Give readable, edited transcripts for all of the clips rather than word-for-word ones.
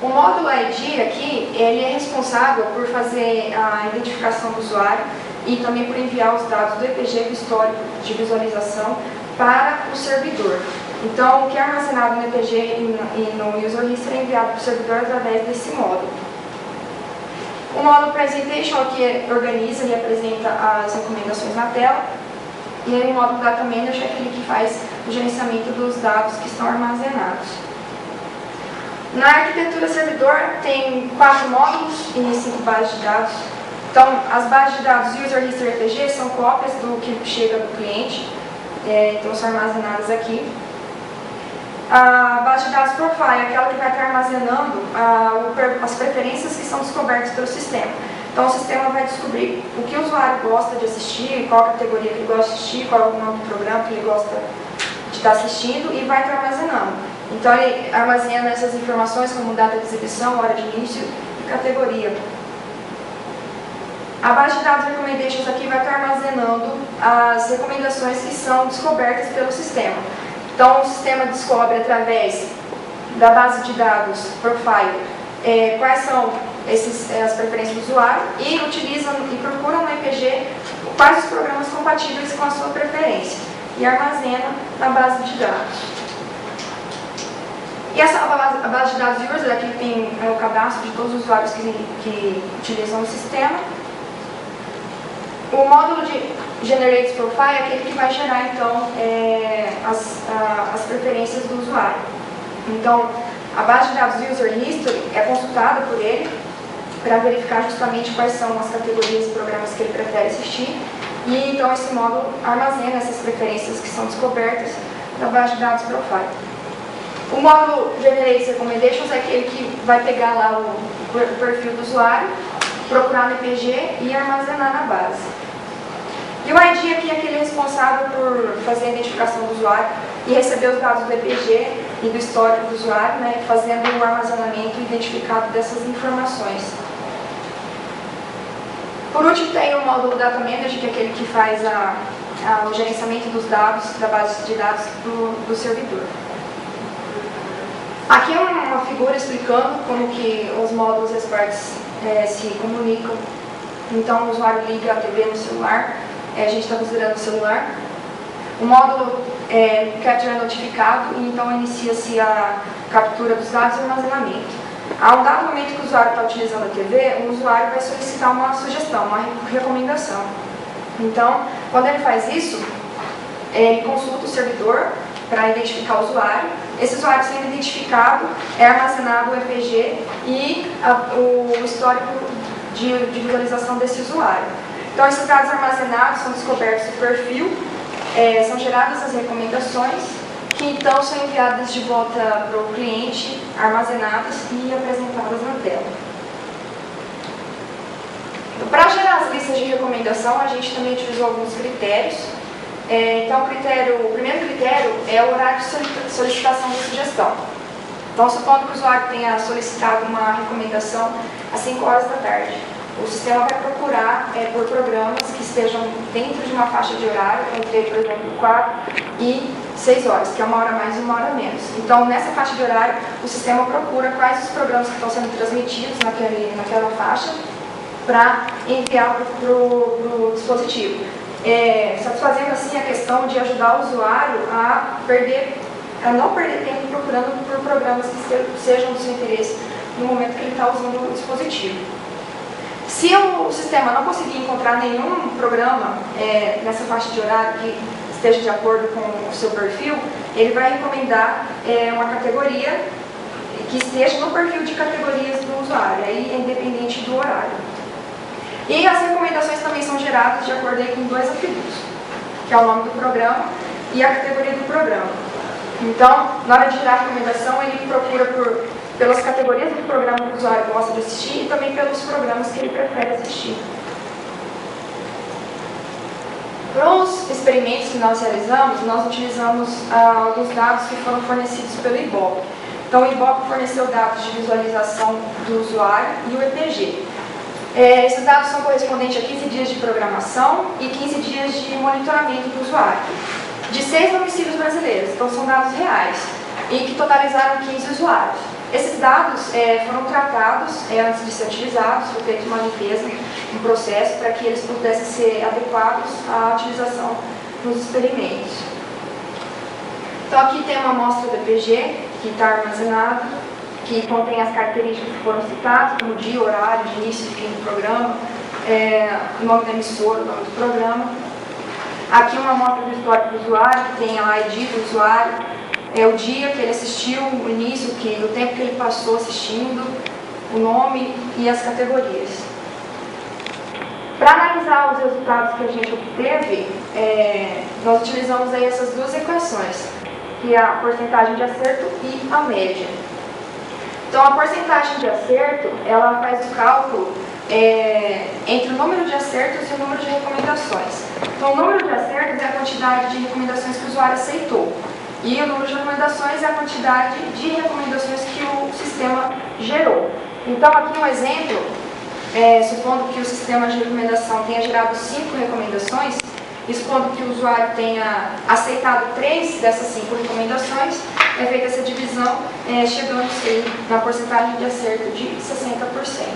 O módulo ID aqui, ele é responsável por fazer a identificação do usuário e também por enviar os dados do EPG do histórico de visualização para o servidor. Então, o que é armazenado no EPG e no User History é enviado para o servidor através desse módulo. O módulo Presentation aqui organiza e apresenta as recomendações na tela. E aí, o módulo Data Manager é aquele que faz o gerenciamento dos dados que estão armazenados. Na arquitetura servidor tem 4 módulos e 5 bases de dados. Então, as bases de dados User History e EPG são cópias do que chega do cliente, então são armazenadas aqui. A base de dados Profile é aquela que vai estar armazenando as preferências que são descobertas pelo sistema. Então, o sistema vai descobrir o que o usuário gosta de assistir, qual categoria que ele gosta de assistir, qual é o nome do programa que ele gosta de estar assistindo e vai estar armazenando. Então, ele armazena essas informações como data de exibição, hora de início e categoria. A base de dados Recommendations aqui vai estar armazenando as recomendações que são descobertas pelo sistema. Então, o sistema descobre através da base de dados Profile quais são as preferências do usuário e utiliza e procura no EPG quais os programas compatíveis com a sua preferência e armazena na base de dados. E a base de dados User aqui tem o cadastro de todos os usuários que utilizam o sistema. O módulo de Generate Profile é aquele que vai gerar, então, as preferências do usuário. Então, a base de dados User History é consultada por ele para verificar justamente quais são as categorias e programas que ele prefere assistir. E, então, esse módulo armazena essas preferências que são descobertas na base de dados Profile. O módulo Generate Recommendations é aquele que vai pegar lá o perfil do usuário, procurar no EPG e armazenar na base. E o ID aqui é aquele responsável por fazer a identificação do usuário e receber os dados do EPG e do histórico do usuário, né, fazendo o armazenamento identificado dessas informações. Por último, tem o módulo Data Manager, que é aquele que faz o gerenciamento dos dados, da base de dados do servidor. Aqui é uma figura explicando como que os módulos e as partes se comunicam. Então, o usuário liga a TV no celular, a gente está considerando o celular. O módulo Capture é notificado e então inicia-se a captura dos dados e armazenamento. A um dado momento que o usuário está utilizando a TV, o usuário vai solicitar uma sugestão, uma recomendação. Então, quando ele faz isso, ele consulta o servidor para identificar o usuário. Esse usuário sendo identificado é armazenado o EPG e o histórico de visualização desse usuário. Então, esses dados armazenados são descobertos do perfil, são geradas as recomendações, que então são enviadas de volta para o cliente, armazenadas e apresentadas na tela. Para gerar as listas de recomendação, a gente também utilizou alguns critérios. Então, o primeiro critério é o horário de solicitação da sugestão. Então, supondo que o usuário tenha solicitado uma recomendação às 5 horas da tarde, o sistema vai procurar por programas que estejam dentro de uma faixa de horário, entre, por exemplo, 4 e 6 horas, que é 1 hora mais e 1 hora menos. Então, nessa faixa de horário, o sistema procura quais os programas que estão sendo transmitidos naquela faixa para enviar para o dispositivo. Satisfazendo assim a questão de ajudar o usuário a não perder tempo procurando por programas que sejam do seu interesse no momento que ele está usando o dispositivo. Se o sistema não conseguir encontrar nenhum programa nessa faixa de horário que esteja de acordo com o seu perfil, ele vai recomendar uma categoria que esteja no perfil de categorias do usuário, aí é independente do horário. E as recomendações também são geradas de acordo com 2 atributos, que é o nome do programa e a categoria do programa. Então, na hora de gerar a recomendação, ele procura pelas categorias do programa que o usuário gosta de assistir e também pelos programas que ele prefere assistir. Para os experimentos que nós realizamos, nós utilizamos alguns dados que foram fornecidos pelo Ibope. Então, o Ibope forneceu dados de visualização do usuário e o EPG. Esses dados são correspondentes a 15 dias de programação e 15 dias de monitoramento do usuário, de 6 domicílios brasileiros, então são dados reais, e que totalizaram 15 usuários. Esses dados foram tratados antes de ser utilizados, foi feita uma limpeza, um processo para que eles pudessem ser adequados à utilização nos experimentos. Então aqui tem uma amostra do EPG que está armazenada, que contém as características que foram citadas, como dia, horário, de início e fim do programa, o nome da emissora, o nome do programa. Aqui uma amostra do histórico do usuário, que tem a ID do usuário, o dia que ele assistiu, o início, o tempo que ele passou assistindo, o nome e as categorias. Para analisar os resultados que a gente obteve, nós utilizamos aí essas duas equações, que é a porcentagem de acerto e a média. Então, a porcentagem de acerto, ela faz o cálculo entre o número de acertos e o número de recomendações. Então, o número de acertos é a quantidade de recomendações que o usuário aceitou. E o número de recomendações é a quantidade de recomendações que o sistema gerou. Então, aqui um exemplo, supondo que o sistema de recomendação tenha gerado 5 recomendações, e supondo que o usuário tenha aceitado 3 dessas 5 recomendações, é feita essa divisão, chegando-se na porcentagem de acerto de 60%.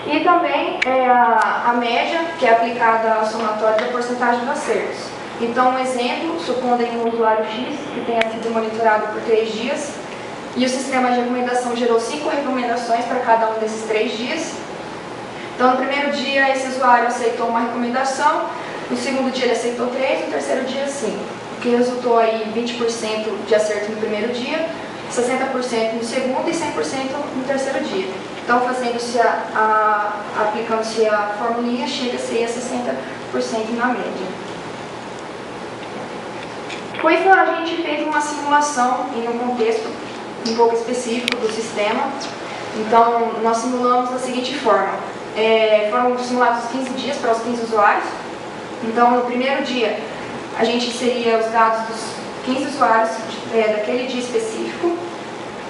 E também a média, que é aplicada ao somatório da porcentagem de acertos. Então, um exemplo, supondo em um usuário X que tenha sido monitorado por 3 dias, e o sistema de recomendação gerou 5 recomendações para cada um desses 3 dias. Então, no primeiro dia, esse usuário aceitou uma recomendação, no segundo dia ele aceitou 3, no terceiro dia 5, o que resultou aí 20% de acerto no primeiro dia, 60% no segundo e 100% no terceiro dia. Então, aplicando-se a formulinha, chega-se a 60% na média. Com isso, a gente fez uma simulação em um contexto um pouco específico do sistema. Então, nós simulamos da seguinte forma. Foram simulados 15 dias para os 15 usuários. Então, no primeiro dia, a gente inseria os dados dos 15 usuários daquele dia específico.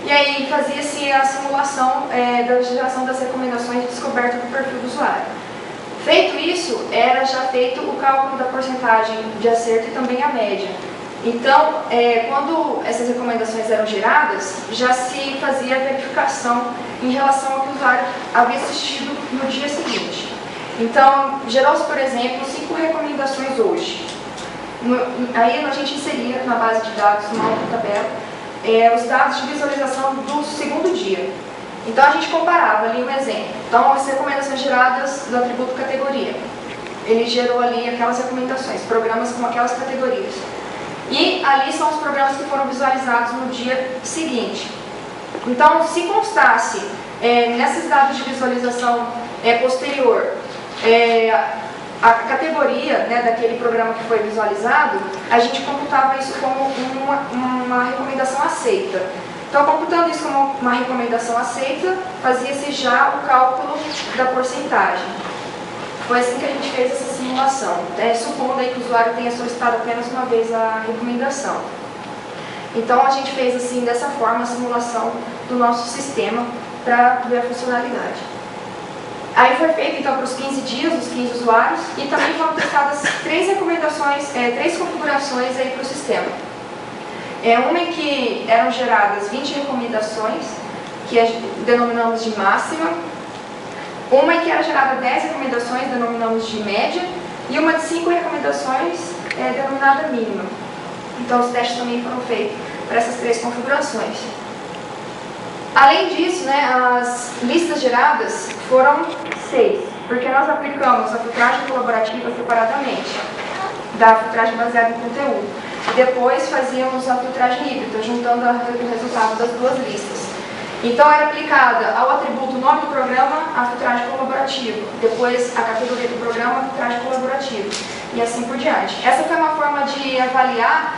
E aí, fazia-se a simulação da geração das recomendações de descoberta do perfil do usuário. Feito isso, era já feito o cálculo da porcentagem de acerto e também a média. Então, quando essas recomendações eram geradas, já se fazia a verificação em relação ao que o usuário havia assistido no dia seguinte. Então, gerou-se, por exemplo, 5 recomendações hoje. Aí a gente inseria na base de dados, numa outra tabela, os dados de visualização do segundo dia. Então, a gente comparava ali um exemplo. Então, as recomendações geradas do atributo categoria. Ele gerou ali aquelas recomendações, programas com aquelas categorias. E ali são os programas que foram visualizados no dia seguinte. Então, se constasse nesses dados de visualização posterior a categoria daquele programa que foi visualizado, a gente computava isso como uma recomendação aceita. Então, computando isso como uma recomendação aceita, fazia-se já o cálculo da porcentagem. Foi assim que a gente fez essa simulação, supondo aí que o usuário tenha solicitado apenas uma vez a recomendação. Então, a gente fez assim, dessa forma, a simulação do nosso sistema para ver a funcionalidade. Aí foi feito, então, para os 15 dias, os 15 usuários, e também foram testadas 3 recomendações, 3 configurações aí para o sistema. Uma em que eram geradas 20 recomendações, que denominamos de máxima. Uma em que era gerada 10 recomendações, denominamos de média, e uma de 5 recomendações, denominada mínima. Então, os testes também foram feitos para essas 3 configurações. Além disso, as listas geradas foram 6, porque nós aplicamos a filtragem colaborativa separadamente, da filtragem baseada em conteúdo. E depois fazíamos a filtragem híbrida, juntando o resultado das 2 listas. Então, era aplicada ao atributo nome do programa a filtragem colaborativa, depois a categoria do programa a filtragem colaborativa, e assim por diante. Essa foi uma forma de avaliar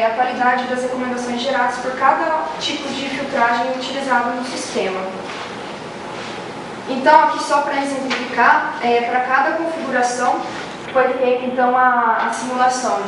a qualidade das recomendações geradas por cada tipo de filtragem utilizado no sistema. Então, aqui só para exemplificar, para cada configuração foi feita então a simulação.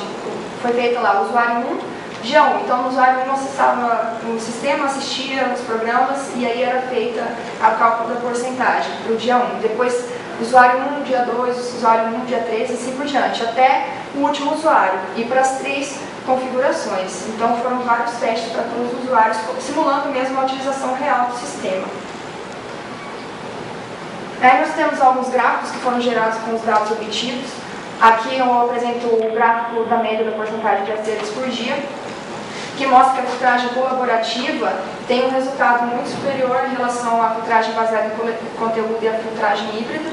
Foi feita lá, o usuário 1, dia 1, então o usuário 1 acessava o sistema, assistia os programas e aí era feita a cálculo da porcentagem para o dia 1. Depois, usuário 1, dia 2, usuário 1, dia 3 e assim por diante, até o último usuário. E para as 3 configurações. Então foram vários testes para todos os usuários, simulando mesmo a utilização real do sistema. Aí nós temos alguns gráficos que foram gerados com os dados obtidos. Aqui eu apresento o gráfico da média da porcentagem de acertos por dia, que mostra que a filtragem colaborativa tem um resultado muito superior em relação à filtragem baseada em conteúdo e à filtragem híbrida.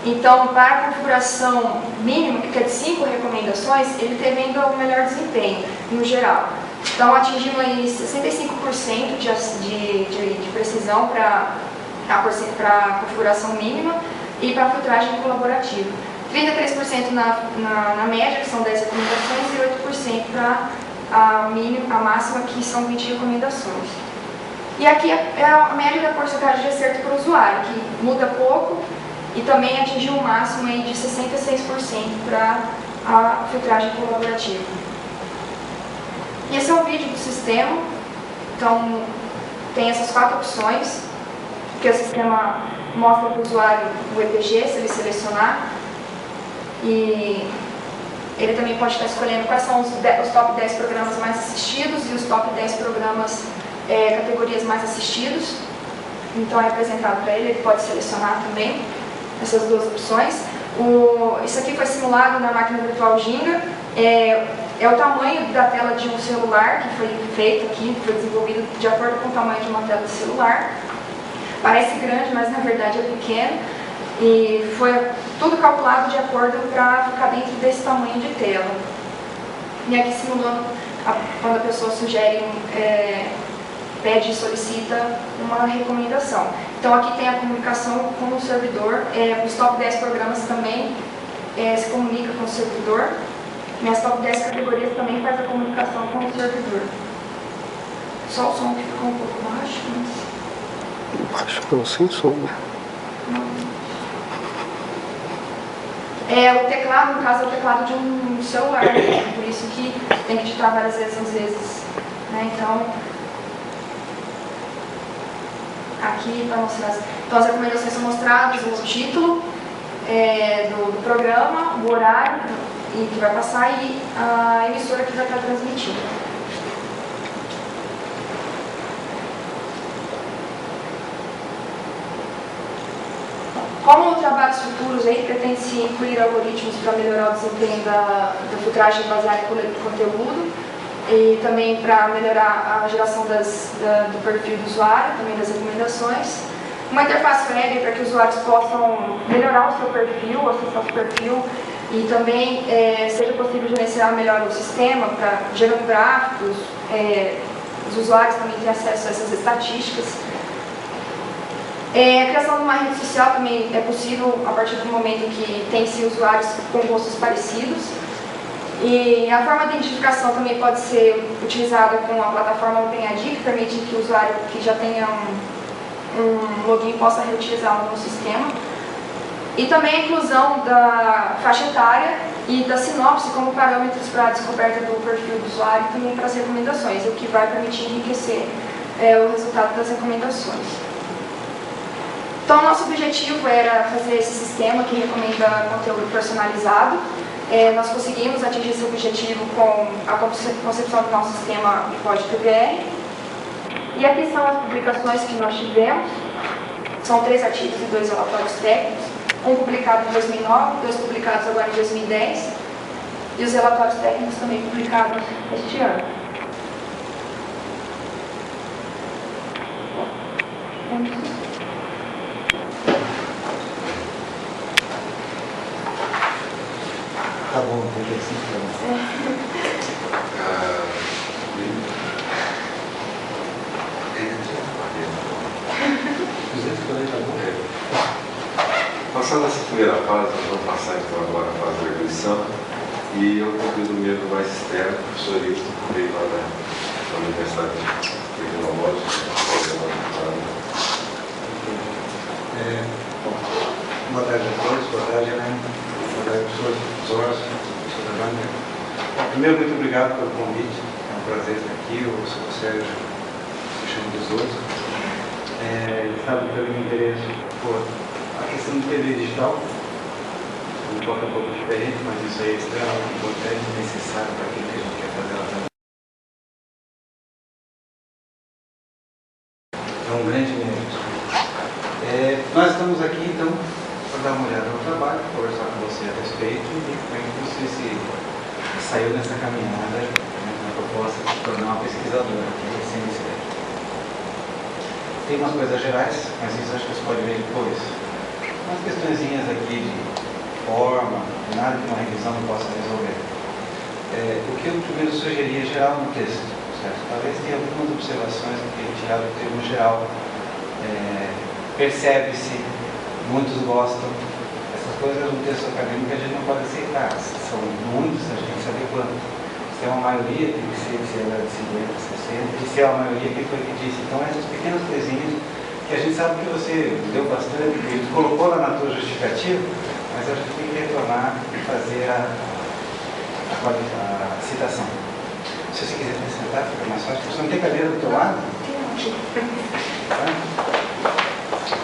Então, para a configuração mínima, que é de 5 recomendações, ele teve ainda um melhor desempenho, no geral. Então, atingimos aí 65% de precisão para a configuração mínima e para a filtragem colaborativa. 33% na média, que são 10 recomendações, e 8% para a máxima, que são 20 recomendações. E aqui é a média da porcentagem de acerto para o usuário, que muda pouco e também atingiu um máximo aí de 66% para a filtragem colaborativa. E esse é um vídeo do sistema. Então, tem essas 4 opções, que o sistema mostra para o usuário o EPG, se ele selecionar. E ele também pode estar escolhendo quais são os top 10 programas mais assistidos e os top 10 programas, categorias mais assistidos. Então é apresentado para ele, ele pode selecionar também essas 2 opções. Isso aqui foi simulado na máquina virtual Ginga. É o tamanho da tela de um celular que foi feito aqui, foi desenvolvido de acordo com o tamanho de uma tela de celular. Parece grande, mas na verdade é pequeno. E foi tudo calculado de acordo para ficar dentro desse tamanho de tela. E aqui simulando quando a pessoa sugere, pede e solicita uma recomendação. Então aqui tem a comunicação com o servidor, os top 10 programas também se comunica com o servidor, e as top 10 categorias também faz a comunicação com o servidor. Só o som que ficou um pouco baixo, mas... Baixo não, sem som. O teclado, no caso, é o teclado de um celular, por isso que tem que digitar várias vezes, às vezes. Né? Então, aqui para mostrar. Então, as recomendações são mostradas, o título do programa, o horário que vai passar e a emissora que vai estar transmitindo. Como trabalhos futuros aí pretende-se incluir algoritmos para melhorar o desempenho da filtragem baseada em conteúdo e também para melhorar a geração do perfil do usuário, também das recomendações. Uma interface web para que os usuários possam melhorar o seu perfil, acessar o seu perfil e também seja possível gerenciar melhor o sistema, gerando gráficos, os usuários também têm acesso a essas estatísticas. A criação de uma rede social também é possível a partir do momento que tem-se usuários com gostos parecidos. E a forma de identificação também pode ser utilizada com a plataforma OpenID, que permite que o usuário que já tenha um login possa reutilizá-lo no sistema. E também a inclusão da faixa etária e da sinopse como parâmetros para a descoberta do perfil do usuário e também para as recomendações, o que vai permitir enriquecer o resultado das recomendações. Então, nosso objetivo era fazer esse sistema que recomenda conteúdo personalizado. Nós conseguimos atingir esse objetivo com a concepção do nosso sistema de código PBR. E aqui são as publicações que nós tivemos. São 3 artigos e 2 relatórios técnicos. Um publicado em 2009, 2 publicados agora em 2010. E os relatórios técnicos também publicados este ano. Tá bom, 35 anos. Passando essa primeira fase, nós vamos passar então agora a fase da eleição. E eu convido o membro mais externo, o professor Hilton, que veio lá da Universidade Tecnológica. Boa tarde a todos, boa tarde, Helena. Boa tarde, professor Zorso, professor Wagner. Primeiro, muito obrigado pelo convite. É um prazer estar aqui. O professor Sérgio se chama dos outros. Ele sabe pelo meu interesse por a questão de TV digital. Um pouco diferente, mas isso aí é extremamente importante e necessário para aquilo que a gente quer fazer lá É um grande mérito. Nós estamos aqui, então, para dar uma olhada no trabalho, conversar com você a respeito e ver como é que você saiu nessa caminhada, na proposta de se tornar uma pesquisadora, que é recém-iniciada. Tem umas coisas gerais, mas isso acho que você pode ver depois. Umas questõezinhas aqui de forma, nada que uma revisão não possa resolver. O que eu primeiro sugeria geral no texto, certo? Talvez tenha algumas observações que tirado do termo geral. Percebe-se, muitos gostam. Essas coisas no texto acadêmico a gente não pode aceitar. São muitos, a gente tem que saber quanto. Se é uma maioria, tem que ser se ela é de 50, 60, e se é uma maioria, quem foi que disse? Então, essas pequenas coisinhas que a gente sabe que você deu bastante, que colocou lá na tua justificativa, mas a gente tem que retornar e fazer a citação. Se você quiser sentar, fica mais fácil. Você não tem cadeira do teu lado? Tá?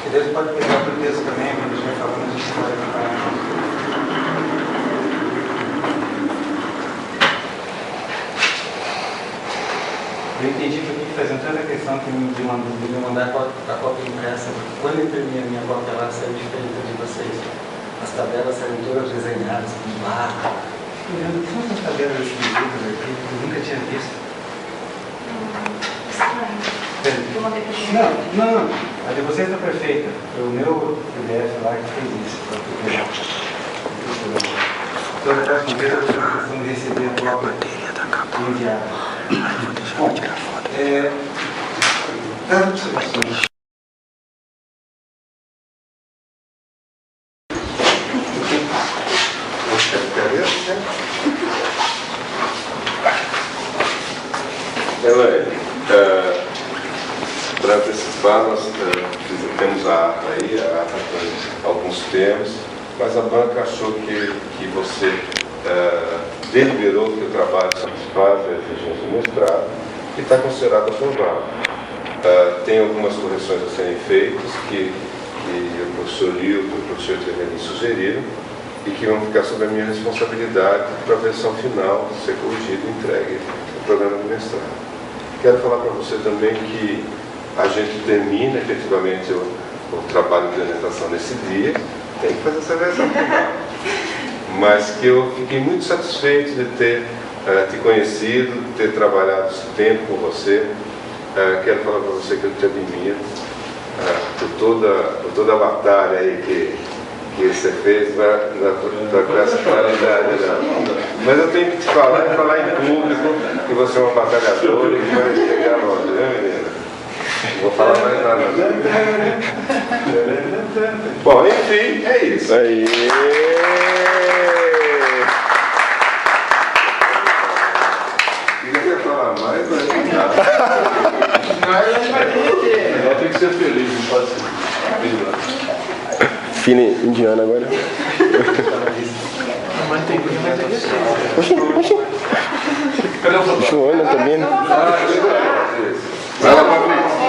E Deus pode pegar o texto também, quando a gente vai falando, a gente pode preparar. Eu entendi porque fazendo tanta questão que me mandar a cópia impressa, porque quando eu imprimi a minha cópia lá, saiu diferente de vocês. As tabelas saíram todas desenhadas, com barra. O que são essas tabelas escritas aqui que eu nunca tinha visto? Não. A de vocês está perfeita. Foi o meu PDF lá que fez isso. Toda a próxima vez eu tenho a questão de receber a cópia e enviar. Bom, das observações. Para antecipar, nós temos a ata aí, a ata com alguns termos, mas a banca achou que você deliberou que o trabalho satisfaz a exigência do mestrado e está considerado aprovado. Tem algumas correções a serem feitas que o professor Lilton e o professor Tereni sugeriram e que vão ficar sob a minha responsabilidade para a versão final ser corrigida e entregue no programa do mestrado. Quero falar para você também que a gente termina efetivamente o trabalho de orientação nesse dia, tem que fazer essa versão final. Mas que eu fiquei muito satisfeito de ter te conhecido, de ter trabalhado esse tempo com você. Quero falar para você que eu te admiro por toda a batalha aí que você fez com essa qualidade. Mas eu tenho que te falar em público que você é uma batalhadora e que vai chegar longe, né, menina? Não vou falar mais nada. Bom, enfim, é isso. Aí. Queria falar mais, mas não dá. Ela tem que ser feliz, não pode ser. Fina indiana agora. Mas tem que mais aqui. Oxi. Cadê o Fabrício? Joana também. Vai lá, Fabrício.